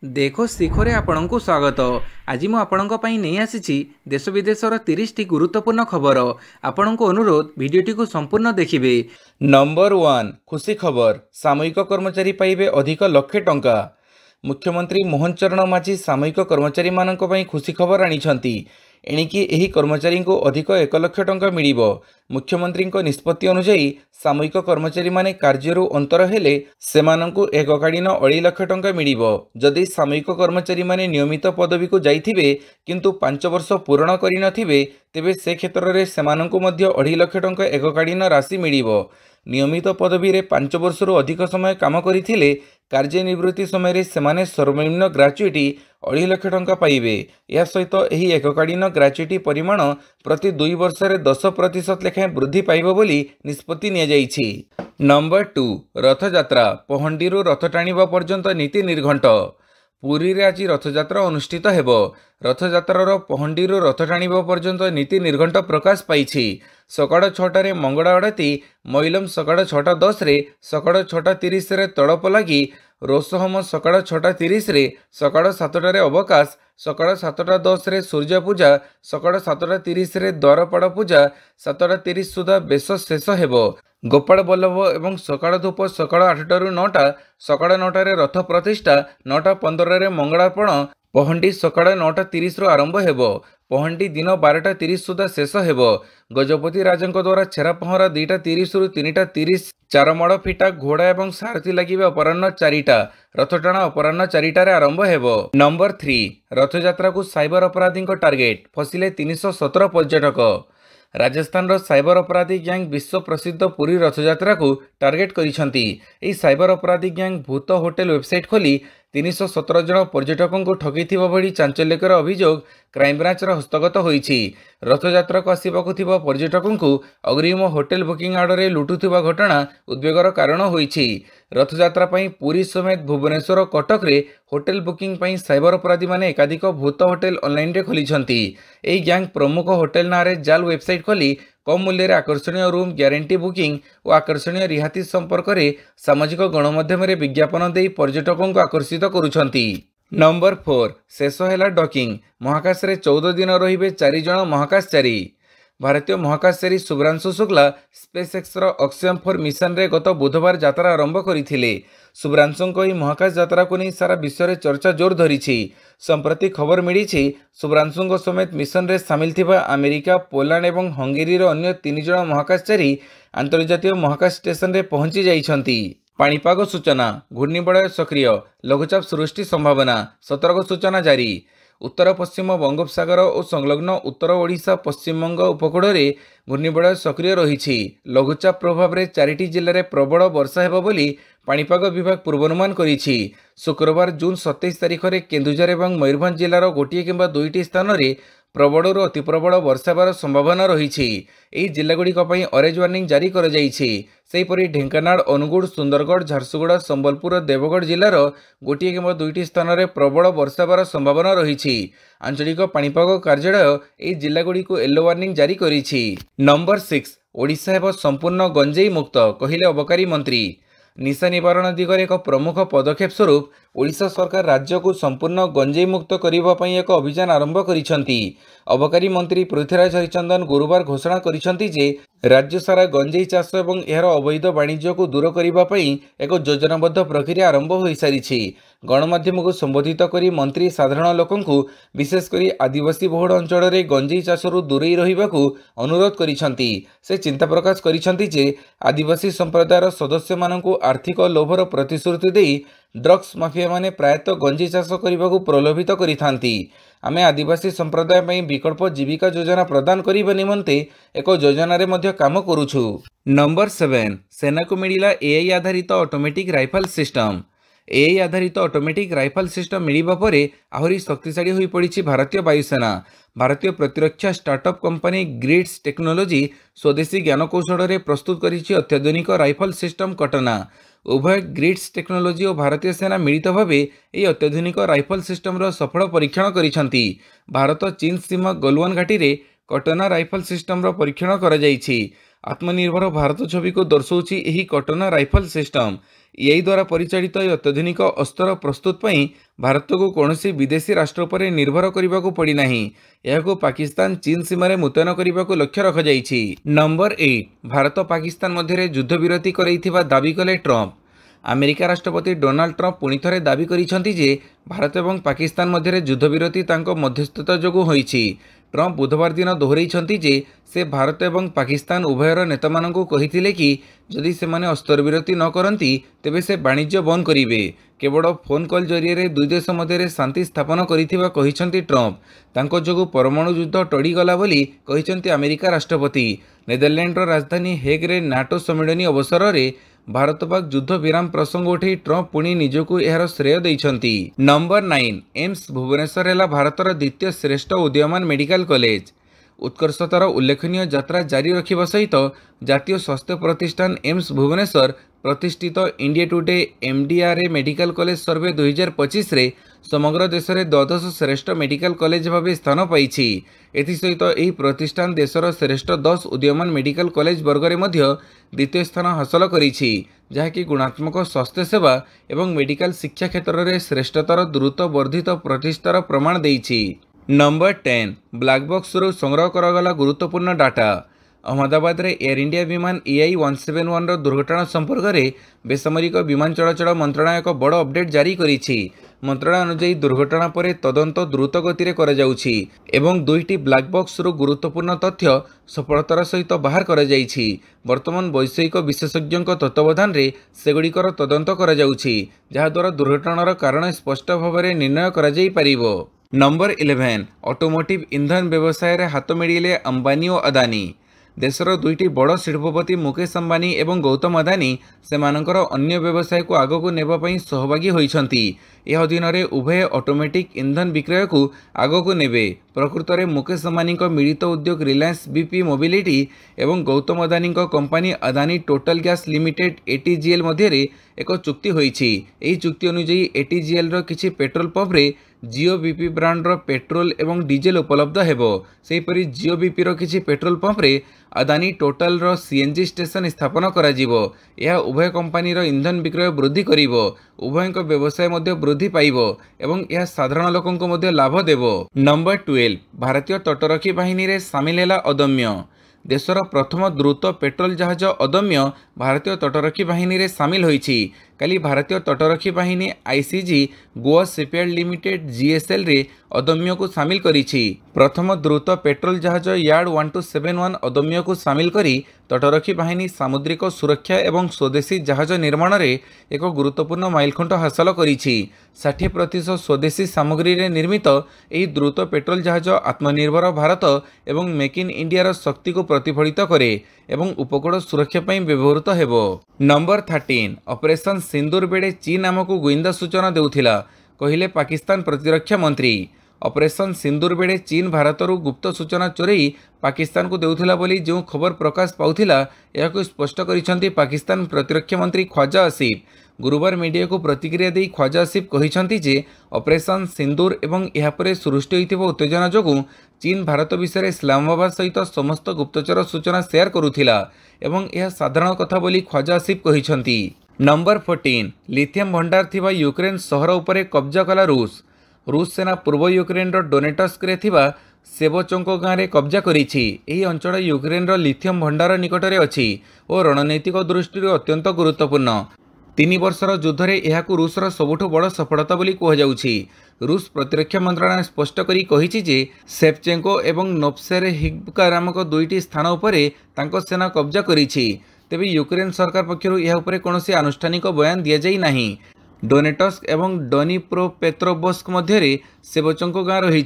देखो शिखरे आपणଙ୍କୁ स्वागत। आज मु आपणଙ୍କ ପାଇଁ ନେଇ ଆସିଛି देश विदेशर 30 टी गुरुत्वपूर्ण खबर। आपणଙ୍କୁ अनुरोध भिडियोटी को संपूर्ण देखिबे। नंबर 1 खुशी खबर, सामयिक कर्मचारी पाइबे अधिक लक्षे टंका। मुख्यमंत्री मोहन चरण माझी सामयिक कर्मचारी मानक ପାଇଁ खुशी खबर आनिछंती। एणिकी एही कर्मचारी को अधिक 1 लाख टंका मिलिबो। मुख्यमंत्री निष्पत्ति अनुसार सामयिक कर्मचारी माने कार्यरू अंतर हेले सेमानंकु एककालीन 2.5 लाख टंका मिलिबो। जदि सामयिक कर्मचारी माने नियमित पदवी को जाइथिबे किंतु 5 वर्ष पूर्ण करि नथिबे तेबे से क्षेत्र रे सेमानंकु मध्य 2.5 लाख टंका एककालीन राशि मिलिबो। नियमित पदवी रे 5 वर्षरू अधिक समय काम करिथिले कार्यनिवृत्ति समय रे सेमाने सर्वनिम्न ग्राच्युटी 2.5 लाख टंका पाइबे। या सहित एही एककालीन ग्राच्युटी परिमाण प्रति 2 वर्ष रे 10% लेखाएं वृद्धि पाइबो बोली निष्पत्ति निया जाइछि। नंबर 2 रथयात्रा, पहंडीरू रथ टाणिबा पर्यंत नीति निर्घंट। पुरी रे आज रथयात्रा अनुष्ठित हेबो। रथयात्रार पहंडीरू रथ टाणिबा पर्यंत नीति निर्घंट प्रकाश पाइछि। सकाळ 6 रे मंगड़ा अड़ती, मैलम सकाळ 6:10 रे, सकाळ 6:30 रे तड़प लगी, रोसहम सकाळ 6:30 रे, सकाळ 7 रे अवकाश, सकाळ 7:10 रे सूर्य पूजा, सकाळ 7:30 रे द्वारपाड़ पूजा, 7:30 सुधा बेश शेष हेबो। गोपाल बल्लभ एवं सकाळ धूप सकाळ 8 ରୁ 9टा, सकाळ 9 रे रथ प्रतिष्ठा, 9:15 रे मंगलार्पण, पहंडी सकाळ 9:30 ରୁ आरंभ हेबो। पहंडी दिन 12:30 सुधा शेष हेबो। गजपति राजंक द्वारा छेरा पहरा 2:30 ରୁ 3:30, चारमाड़ फिटा घोड़ा एवं सारथी लगे अपराह्न 4टा, रथटाणा अपराह्न 4टा रे आरंभ हेबो। नंबर 3 रथयात्रा को साइबर अपराधी टार्गेट, फसिले 317 पर्यटक। राजस्थान साइबर अपराधी गैंग विश्व प्रसिद्ध पुरी रथयात्रा को टार्गेट करिसंती। एही साइबर अपराधी गैंग भूत होटेल वेबसाइट खोली 317 जन पर्यटकों को ठगिथिबा भली चांचल्यकर अभियोग क्राइमब्रांच हस्तगत होईछि। रथयात्रा को आसिबाकु थिबा पर्यटकों को अग्रिम होटेल बुकिंग आड़े लुटुथिबा घटना उद्वेगर कारण होईछि। रथयात्रा पई पुरी समेत भुवनेश्वर कटक रे होटेल बुकिंग पई साइबर अपराधी माने एकाधिक भूत होटेल ऑनलाइन रे खोलिछंती। एही गैंग प्रमुख होटेल नारे जाल वेबसाइट खोली कम मूल्य रे आकर्षणीय रूम ग्यारंटी बुकिंग और आकर्षणीय रिहाती संपर्क में सामाजिक गणमाध्यम रे विज्ञापन दे पर्यटकों को आकर्षित करुछंती। नंबर 4 शेष है डकिंग, महाकाश रे 14 दिन रहिबे 4 जन महाकाशचारी। भारतीय महाकाशचारी शुभ्रांशु शुक्ला स्पेसएक्स ऑक्सियम 4 मिशन रे गत बुधवार यात्रा आरंभ करथिले। शुभ्रांशुंको ई महाकाश यात्रा को नहीं सारा विश्व रे चर्चा जोर धरिछि। संप्रति खबर मिली शुभ्रांशुंको समेत मिशन रे सामिल थिबा अमेरिका, पोलैंड एवं हंगेरी अन्य 3 जन महाकाशचारी अंतर्जातीय महाकाश स्टेशन रे पहुंची जाइछंती। पाणीपाग सूचना, घूर्णिबलय सक्रिय, लघुचाप सृष्टि संभावना, सतर्क सूचना जारी। उत्तर पश्चिम बंगोपसागर और संलग्न उत्तर ओडिशा पश्चिमबंग उपकूल में घूर्णिबलय सक्रिय रही। लघुचाप प्रभाव में 4टी जिले में प्रबल वर्षा हेबो बोली पाणीपाग विभाग पूर्वानुमान करिछि। शुक्रवार जून 27 तारिख में केन्दुझर और मयूरभंज जिलार गोटे किंबा 2टी स्थान में प्रबलरू अति प्रबल वर्षा हेबार संभावना रही। एही जिलागुड़िक ऑरेंज वार्निंग जारी कर जाइछि। सेहीपरि ढेंकानाल, अनुगुड़, सुंदरगढ़, झारसुगुड़ा, संबलपुर, देवगढ़ जिलार गोटे किंबा 2टी स्थान में प्रबल वर्षा हेबार संभावना रही। आंचलिक पाणीपाग कार्यालय एही जिलागुड़िक येलो वार्निंग जारी करिछि। नंबर 6 ओडिशा हेब संपूर्ण गंजेई मुक्त, कहिले अबकारी मंत्री। निशा निवारण दिगरे एक प्रमुख पदक्षेप स्वरूप ओडिशा सरकार राज्य को संपूर्ण गंजेई मुक्त करने पर एक अभियान आरंभ करिसंती। अबकारी मंत्री पृथ्वीराज हरिचंदन गुरुवार घोषणा करिसंती जे राज्य सारा गंजेई चाष और यार अवैध वाणिज्य को दूर करने एक योजनाबद्ध प्रक्रिया आरंभ हो सारी। गणमाध्यम को संबोधित करी मंत्री साधारण लोकंकु विशेषकर आदिवासी बहुल अंचल में गंजेई चाषरू दूरे रहिबाकु अनुरोध करिसंती। से चिंता प्रकाश करिसंती जे आदिवासी संप्रदायर सदस्य मानकु आर्थिक लोभर प्रतिश्रुति दे ड्रग्स माफिया माने प्रायतः गंजेई चाष करने को प्रलोभित करिथांती। आमे आदिवासी संप्रदाय में विकल्प जीविका योजना प्रदान करने निमंते एक योजना रे मध्य काम करुछु। नंबर 7 सेना को मिला एआई आधारित ऑटोमेटिक राइफल सिस्टम। एआई आधारित ऑटोमेटिक राइफल सिस्टम मिलिबा परे आहुरी शक्तिशाली होई पड़िछि भारतीय वायुसेना। भारतीय प्रतिरक्षा स्टार्टअप कंपनी ग्रिड्स टेक्नोलॉजी स्वदेशी ज्ञानकौशल रे प्रस्तुत करिछि अत्याधुनिक राइफल सिस्टम कटना। उभय ग्रिड्स टेक्नोलॉजी और भारतीय सेना मिलित भाव यह अत्याधुनिक राइफल सिस्टम सफल परीक्षण करिसंती। भारत चीन सीमा गलवान घाटी रे कटना राइफल सिस्टम परीक्षण करा जाइछि। आत्मनिर्भर भारत छवि को दर्शाउछि एही कटना राइफल सिस्टम। एआई द्वारा परिचालित यह अत्याधुनिक अस्त्र प्रस्तुत पई भारत को कौनसी विदेशी राष्ट्र पर निर्भर करने को पड़ी नहीं। यह पाकिस्तान चीन सीमार मुतयन करने को लक्ष्य रखा। नंबर 8 भारत पाकिस्तान मध्य युद्ध विरति करैथिबा दाबी कले ट्रंप। अमेरिका राष्ट्रपति डोनाल्ड ट्रंप पुणी थे दाबी करिसेंति जे भारत और पाकिस्तान मध्य युद्ध विरति तांको मध्यस्थता जोगु होईछि। ट्रंप बुधवार दिन दोहराइछंति जे से भारत और पाकिस्तान उभयर नेता मानकु कहिथिले कि जदि से माने अस्त्र विरति न करंती तेबे से वाणिज्य बंद करिवे। केवल फोन कॉल जरिए दुई देश मध्य शांति स्थापन करिथिबा कहिसेंति ट्रंप। तांको जोगु परमाणु युद्ध टळीगला बोली कहिसेंति अमेरिका राष्ट्रपति। नेदरलैंड राजधानी हेग रे नाटो सम्मेलन अवसर में भारत पाक युद्ध विराम प्रसंग उठे ट्रंप पुणी निजकु यार श्रेय देइछंती। नंबर 9 एम्स भुवनेश्वर है भारतर द्वितीय श्रेष्ठ उदीयमान मेडिकल कॉलेज। उत्कर्षतार उल्लेखनीय यात्रा जारी रखा सहित जातीय स्वास्थ्य प्रतिष्ठान एम्स भुवनेश्वर प्रतिष्ठित इंडिया टुडे एमडीआरए मेडिकल कॉलेज सर्वे 2025 रे समग्र देश में द्वादश श्रेष्ठ मेडिकल कॉलेज भाव स्थान पाई। एसहित यह प्रतिष्ठान देशर श्रेष्ठ 10 उदीयमान मेडिकल कॉलेज वर्ग में द्वितीय स्थान हासिल करिछि, जहाँकि गुणात्मक स्वास्थ्य सेवा एवं मेडिकल शिक्षा क्षेत्र में श्रेष्ठतार द्रुत वर्धित प्रतिष्ठार प्रमाण देइछि। नंबर 10 ब्लैक बॉक्स रु संग्रह करागला गुरुत्वपूर्ण डाटा। अहमदाबाद रे एयर इंडिया विमान EI-171 दुर्घटना संपर्क में बेसामरिक विमान चलाचल मंत्रालय एक बड़ अपडेट जारी करिछि। मंत्रालय अनुसार दुर्घटना पर तदंत द्रुत गति करा जाउछि एवं दुईटी ब्लैक बॉक्स रु गुरुत्वपूर्ण तथ्य सफलतार सहित बाहर करा जाइछि। वर्तमान वैषयिक विशेषज्ञों तत्वावधान रे सेगुड़िकर तदंत करा जाउछि, जहा द्वारा दुर्घटनार कारण स्पष्ट भाव में निर्णय करा जाई परिबो। नंबर 11 ऑटोमोटिव इंधन व्यवसाय रे हाथ मिले अंबानी और अदानी। देशर दुईटी बड़ शिल्पपति मुकेश अंबानी एवं गौतम अदानी सेमानंकर अन्य व्यवसाय को आगक नेबापई सहभागी होइछंती। यह अधीन रे उभय ऑटोमेटिक इंधन विक्रय को आगक नेबे। प्रकृत में मुकेश अंबानी मिलित उद्योग रिलायंस बीपी मोबिलिटी एवं Gautam Adani company Adani total gas limited ATGL मध्य एक चुक्ति होइछि। एही चुक्ति अनुसार ATGL रो किछि पेट्रोल पंप रे जियो बीपी ब्रांडर पेट्रोल एवं डीजेल उपलब्ध हेबो। सेहीपरि जियो बीपी रो किछि पेट्रोल पंप रे अदानी टोटल रो CNG स्टेशन स्थापन करा जिवो। यह उभय कंपनी रो इंधन विक्रय वृद्धि करिवो, उभयक व्यवसाय मध्य वृद्धि पाइबो एवं यह साधारण लोकंको मध्य लाभ देबो। नंबर 12 भारतीय तटरक्षी बाहिनी रे सामिल हैला अदम्य। देशर प्रथम द्रुत पेट्रोल जहाज अदम्य भारतीय तटरक्षी बाहिनी रे सामिल होइछि। काली भारतीय तटरक्षी बाहिनी ICG Goa shipyard limited GSL रे अदम्य को सामिल करिछि। प्रथम द्रुत पेट्रोल जहाज यार्ड 1271 अदम्य को सामिल करी तटरक्षी बाहिनी सामुद्रिक सुरक्षा एवं स्वदेशी जहाज निर्माण रे एक गुरुत्वपूर्ण माइलखुंट हासिल करिछि। 60% स्वदेशी सामग्री रे निर्मित एही द्रुत पेट्रोल जहाज आत्मनिर्भर भारत एवं मेक इन इंडिया शक्ति को प्रतिफलित करे एवं उपकूल सुरक्षा पई व्यवहृत हेबो। नंबर 13 ऑपरेशन सिंदूर बेड़े चीन आमको गुइंदा सूचना देउथिला, कहिले पाकिस्तान प्रतिरक्षा मंत्री। ऑपरेशन सिंदूर बेड़े चीन भारतर गुप्त सूचना चोरई पाकिस्तान को देउथिला बोली जो खबर प्रकाश पाउथिला यह स्पष्ट करिसेंति पाकिस्तान प्रतिरक्षा मंत्री ख्वाजा आसिफ। गुरुवार मीडिया को प्रतिक्रिया दी ख्वाजा आसिफ कहिसेंति जे ऑपरेशन सिंदूर एवं यह पर सृष्टि होइथिबा उत्तेजना जोगु चीन भारत विषय इस्लामाबाद सहित समस्त गुप्तचर सूचना शेयर करुथिला एवं यह साधारण कथा बोली ख्वाजा आसिफ कहिसेंति। नंबर 14 लिथियम भंडार थिबा यूक्रेन शहर उपरे कब्जा कला रूस। रूस सेना पूर्व यूक्रेन डोनेटस्क रे थिबा सेवचोंको गाँव में कब्जा करिछि। एही अंचल यूक्रेन लिथियम भंडार निकटरे अछि और रणनैतिक दृष्टि अत्यंत गुरुत्वपूर्ण। 3 वर्षर युद्ध में यह रूसर सबुठ बड़ सफलता बोली कहुछि। रूस प्रतिरक्षा मंत्रालय स्पष्ट करी कहिछि जे सेवचेंको एवं नोवसेरहिव्का नामक दुईटी स्थान उपरे तांको सेना कब्जा करिछि। तेबे यूक्रेन सरकार पक्षरु यह उपरे कोनोसी आनुष्ठानिक बयान दिया जाई नाही। डोनेटस्क एवं डनिप्रोपेट्रोवस्क मध्य सेवचंको गाँव रही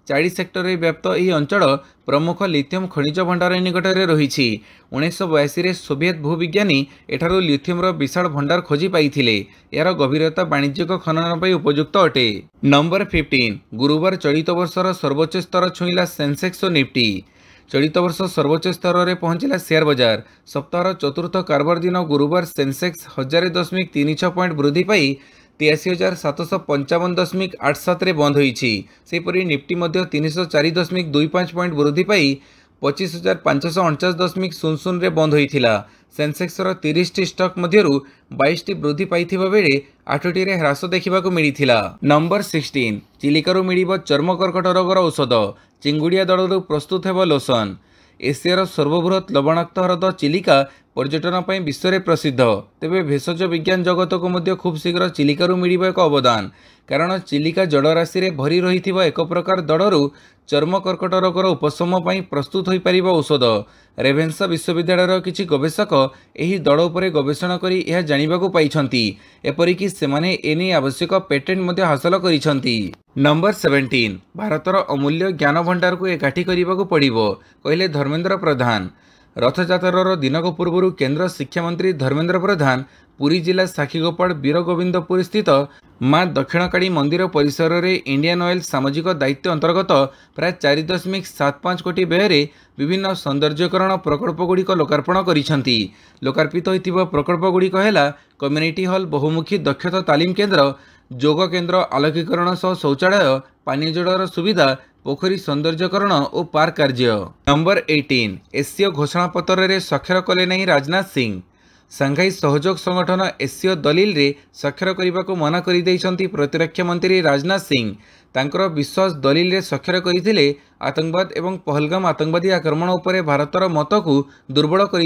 40 सेक्टर में व्याप्त यह अंचल प्रमुख लिथियम खनिज भंडार निकटरे रही। 1982 सोवियत भूविज्ञानी एठारू लिथियम विशाल भंडार खोजी पाइथिले। यार गभीरता वाणिज्यिक खनन पर उपयुक्त अटे। नंबर 15 गुरुवार चलित वर्षर सर्वोच्च स्तर छुईला सेंसेक्स और निफ्टी। चलित वर्ष सर्वोच्च स्तर में पहुंचला शेयर बाजार। सप्ताहर चतुर्थ कारबार दिन गुरुवार सेंसेक्स 1000.36 पॉइंट वृद्धि पाई 83,755.87 बंद होईछि। सेहीपरि निफ्टी मध्य 304.25 पॉइंट वृद्धि पाई 25,549.00 बंद होइथिला। सेंसेक्सर 30टी स्टॉक मध्यरु 22टी वृद्धि पाइथिबा बेले 8टी रे ह्रास देखिबाकू मिलिथिला। नंबर 16 चिलिकारू मिलिबो चर्म कर्कट रोगर औषध। चिंगुड़िया दलरू प्रस्तुत हेबो लोशन। एशियार सर्वबृहत लवणाक्त ह्रद चिलिका पर्यटन पर विश्व में प्रसिद्ध। तेबे भेषज विज्ञान जगत को मध्य खूब शीघ्र चिलिकारु मिलिबो एक अवदान, कारण चिलिका जलराशि रे भरी रही एक प्रकार दड़रू चर्म कर्कट रोगर उपशम पर प्रस्तुत हो पार औषध। रेभेन्सा विश्वविद्यालय किछि गवेषक एही दड़ उपरे गवेषणा करी यह जानिबाकू पाइछंती। एपरिकि सेमाने एने आवश्यक पेटेंट मध्य हासिल करिछंती। नंबर 17 भारतर अमूल्य ज्ञान भंडार को एकाठी करिबाकू पड़िबो कहले धर्मेंद्र प्रधान। रथयात्रार दिनक पूर्व केंद्र शिक्षा मंत्री धर्मेंद्र प्रधान पुरी जिला साखीगोपाल वीरगोविंदपुर स्थित मां दक्षिणकाड़ी मंदिर परिसर में इंडियन ऑयल सामाजिक दायित्व अंतर्गत प्राय 4.75 कोटी व्यय विभिन्न सौंदर्यकरण प्रकल्पगुड़िक लोकार्पण करिसेंती। लोकार्पित होइतिबा प्रकल्पगुड़िक हेला कम्युनिटी हॉल, बहुमुखी दक्षता तालीम केन्द्र, जोग केन्द्र, आलोकीकरण सह शौचालय, पानी जलर सुविधा, पोखरी सौंदर्यकरण और पार्क कार्य। नंबर 18 एससीओ घोषणापत्र रे स्वाक्षर कले नहीं राजनाथ सिंह। सांघाई सहयोग संगठन एससीओ दलिल रे स्वाक्षर करने को मना कर प्रतिरक्षा मंत्री राजनाथ सिंह। तांकर विश्वास दलिल रे स्वाक्षर करथिले आतंकवाद एवं पहलगाम आतंकवादी आक्रमण उपरे भारतर मत को दुर्बल कर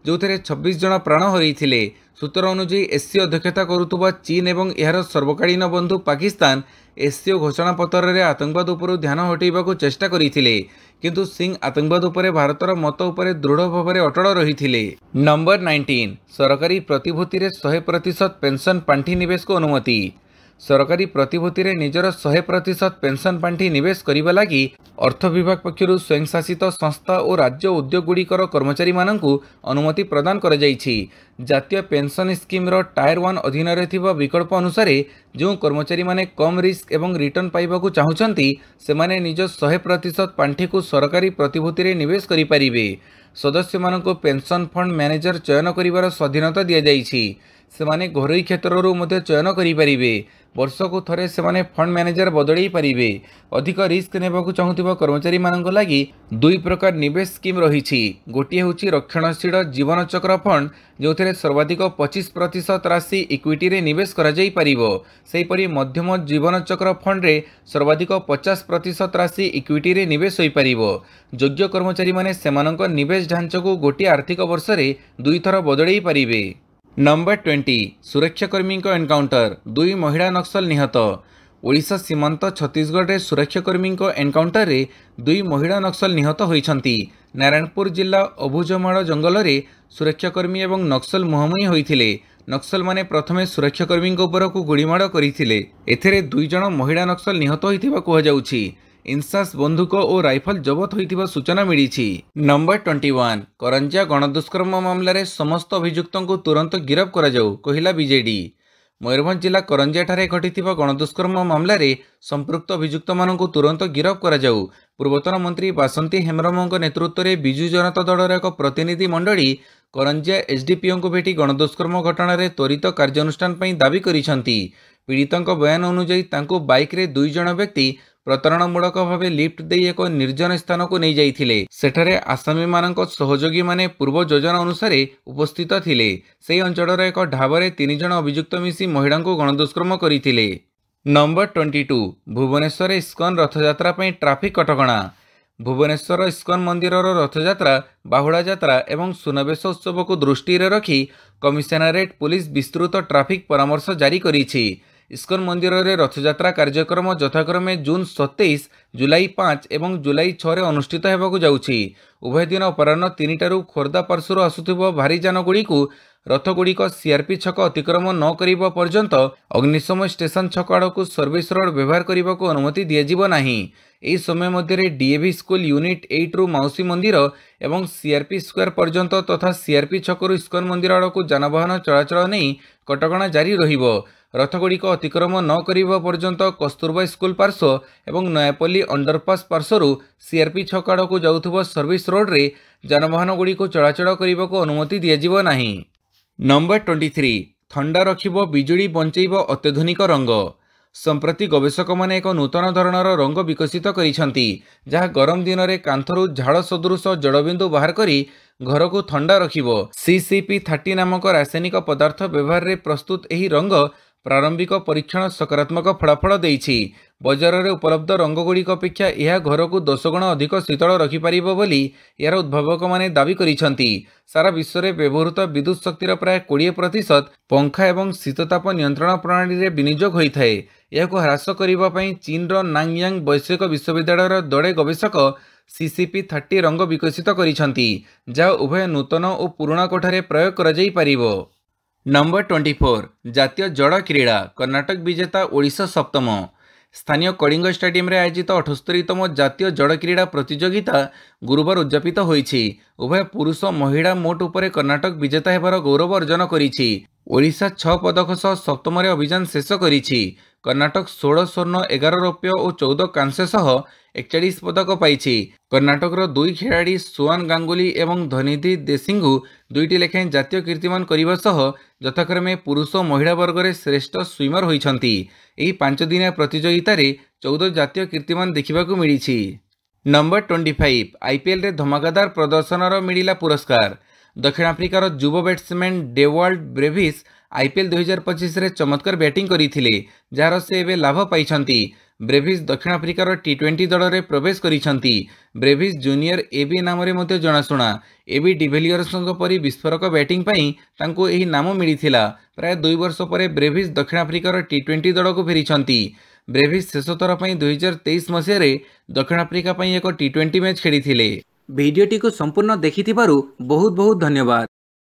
जो 26 जन प्राण हरइथिले। सूत्र अनुसार एससीओ अध्यक्षता करुवा चीन एवं यार सर्वकालीन बंधु पाकिस्तान एससीओ घोषणापत्र रे आतंकवाद उपरू ध्यान हटाइबाकू चेष्टा करथिले, किंतु सिंह आतंकवाद उपरे भारतर मत उपरे दृढ़ भाव में अटल रहिथिले। नंबर 19 सरकारी प्रतिभूति रे 100% पेंशन पांठी निवेश को अनुमति। सरकारी प्रतिभूति रे निजर 100% पेंशन पांठी निवेश करिबा लागि अर्थ विभाग पक्षरु स्वयंशासित संस्था और राज्य उद्योग गुड़िकर कर्मचारी माननकु अनुमति प्रदान कर जाइछि। जातीय पेंशन स्कीम रो टायर 1 अधीन रे थिबा विकल्प अनुसार जो कर्मचारी माने कम रिस्क एवं रिटर्न पाइबाकू चाहुचंती सेमाने निज 100% पांठी को सरकारी प्रतिभूति रे निवेश करि परिबे। सदस्य माननको पेंशन फंड मैनेजर चयन करिवार स्वाधीनता दिया जाइछि। सेमाने घरोई क्षेत्ररू मध्य चयन करि परिबे। वर्षकू थरे सेमाने फंड मैनेजर बदलई परिबे। अधिक रिस्क नेबाकू चाहुथिबा कर्मचारी माननको लागि दुई प्रकार निवेश स्कीम रहिछि। गोटिए होछि रक्षणशील जीवन चक्र फंड जोथिरे सर्वाधिक 25% राशि इक्विटी रे निवेश करा जाई परिबो। सेहिपरि मध्यम जीवन चक्र फंड रे सर्वाधिक 50% राशि इक्विटी रे निवेश होई परिबो। योग्य कर्मचारी माने सेमानक निवेश ढांचाकू गोटिए आर्थिक वर्ष रे दुई थर बदलई परिबे। नंबर 20 सुरक्षाकर्मी एनकाउंटर, 2 महिला नक्सल निहत। ओडिशा सीमांत छत्तीसगढ़ रे सुरक्षाकर्मी एनकाउंटर रे 2 महिला नक्सल निहत होइछंती। नारायणपुर जिला अभुजमाड़ जंगल रे सुरक्षाकर्मी एवं नक्सल मुहांमुही होइथिले। नक्सल माने प्रथमे सुरक्षाकर्मी उपर को गुड़ीमाड़ करथिले। एथिरे 2 जण महिला नक्सल निहत होइथिबा कहु जाउछि। इंसास बंदूक और राइफल जबत होइथिबा सूचना मिली। नंबर 21 करंजिया गणदुष्कर्म मामला रे समस्त अभियुक्तों को तुरंत गिरफ्त करा जाऊ कहिला बीजेडी। मयूरभंज जिला करंजिया ठारे घटिथिबा गणदुष्कर्म मामला रे संपृक्त अभियुक्त मानक तुरंत गिरफ्त करा जाऊ। पूर्वतन मंत्री बासंती हेम्ब्रमଙ୍କ नेतृत्व में बिजु जनता दलर एक प्रतिनिधि मंडली करंजिया एसडीपीओ को भेटी गणदुष्कर्म घटना रे त्वरित कार्यानुष्ठान पई दाबी करिसंती। पीड़ितों बयान अनुसार तांको बाइक रे 2 जण व्यक्ति प्रतारणमूलक भाव लिफ्ट दे एक निर्जन स्थान को नहीं जाइथिले। सेठारे आसामी मानक सहयोगी माने पूर्व योजना अनुसार उपस्थित थिले। सेही अंचलर एक ढाबारे 3 जण अभियुक्त मिसी महिला को गणदुष्कर्म करथिले। नंबर 22 भुवनेश्वर इस्कन रथयात्रा पई ट्राफिक कटकणा। भुवनेश्वर इस्कन मंदिर रथयात्रा, बाहुड़ा यात्रा एवं सुनावेश उत्सव को दृष्टि रखी कमिशनरेट पुलिस विस्तृत ट्राफिक परामर्श जारी करिछि। इस्कन मंदिर रे रथयात्रा कार्यक्रम यथाक्रमे जून 27, जुलाई 5 एवं जुलाई 6 रे अनुष्ठित हेबाकू जाउछि। उभय दिन अपराह्न 3 टारू खोर्धा पार्श्वर आसुथिबा भारी जान गुड़िकू रथगुड़िक सीआरपी छक अतिक्रम न करिबा पर्यंत अग्निशम स्टेशन छक आड़कू सर्विस रोड व्यवहार करने को अनुमति दियाजिब नाही। एही समय मध्य डीएवी स्कूल यूनिट 8 रु मौसी मंदिर एवं सीआरपी स्क्वायर पर्यंत तथा सीआरपी छकरू इस्कन मंदिर आड़कू जानवाहन चलाचल नहीं कटकणा जारी रहिबो। रथगुड़िक अतिक्रम न करिबा पर्यंत कस्तूरबा स्कूल पार्श्व एवं नयापल्ली अंडरपास पार्श्वर सीआरपी छक आड़कू जाउथुबा सर्विस रोड रे जानवाहन गुड़िक चलाचल करने को अनुमति दियाजिब नाही। नंबर 23 थंडा रखिबो बिजुली बंचैबो अत्याधुनिक रंग। संप्रति गवेषक माने एक नूतन धरणर रंग विकसित करिसेंती जहा गरम दिन में कांथरू झाड़ सदृश जड़बिंदु बाहर करी घर को ठंडा रखिबो। CCP30 नामक रासायनिक पदार्थ व्यवहार रे प्रस्तुत एही रंग प्रारंभिक परीक्षण सकारात्मक फलाफल देइछि। बजार में उपलब्ध रंगगुड़िक अपेक्षा यह घर को 10 गुण अधिक शीतल रखिपारिबो बोली यार उद्भावक माने दावी करिसेंती। सारा विश्व में व्यवहृत विद्युत शक्तिर प्राय 20% पंखा एवं शीतताप नियंत्रण प्रणाली रे विनियोग होता है। यह ह्रास करने चीन नांगयांग वैश्विक विश्वविद्यालय दड़े गवेषक CCP30 रंग विकसित करिसेंती जहाँ उभय नूतन और पुराणा कोठारे प्रयोग करा जाई पारिबो। नंबर 24 जातीय जड़ क्रीड़ा कर्नाटक विजेता ओडिशा सप्तम। स्थानीय कलिंग स्टेडियम रे आयोजित 78तम जातीय जड़ क्रीड़ा प्रतियोगिता गुरुवार उद्यापित होईछि। उभय पुरुष महिला मोट उपरे कर्नाटक विजेता हेबार गौरव अर्जन करिछि। ओडिशा 6 पदक सह सप्तम अभियान शेष करिछि। कर्नाटक 16 स्वर्ण 11 रौप्य और 14 कांस्य सह 41 पदक पाइछि। कर्नाटकर 2 खेलाड़ी सुआन गांगुली एवं धनिधि देसिंगु 2टी लेखाएं जातीय कीर्तिमान करने सह यथाक्रमे पुरुष और महिला वर्ग में श्रेष्ठ स्विमर होइछंती। एही 5 दिनिया प्रतियोगिता रे 14 जातीय कीर्तिमान देखिबाकू मिलिछि। नंबर 25 IPL रे धमाकादार प्रदर्शनर मिलिला पुरस्कार। दक्षिण आफ्रिकार युव बैट्समैन डेवाल्ड ब्रेविस IPL 2025 रे चमत्कार बैटिंग करथिले जार से एबे लाभ पाइछंती। ब्रेविस दक्षिण आफ्रिकार T20 दल रे प्रवेश करिछंती। ब्रेविस जूनियर AB नाम रे मध्य जनाशुना। AB डिविलियर्स परी विस्फोरक बैटिंग पई तांको एही नाम मिलिथिला। प्राय 2 वर्ष परे ब्रेविस दक्षिण आफ्रिकार T20 दल को फेरिछंती। ब्रेविस शेष थर पई 2023 मसिया रे दक्षिण आफ्रिका पई एक T20 मैच खेलिथिले। भिडियोटी को संपूर्ण देखिथिबारु बहुत बहुत धन्यवाद।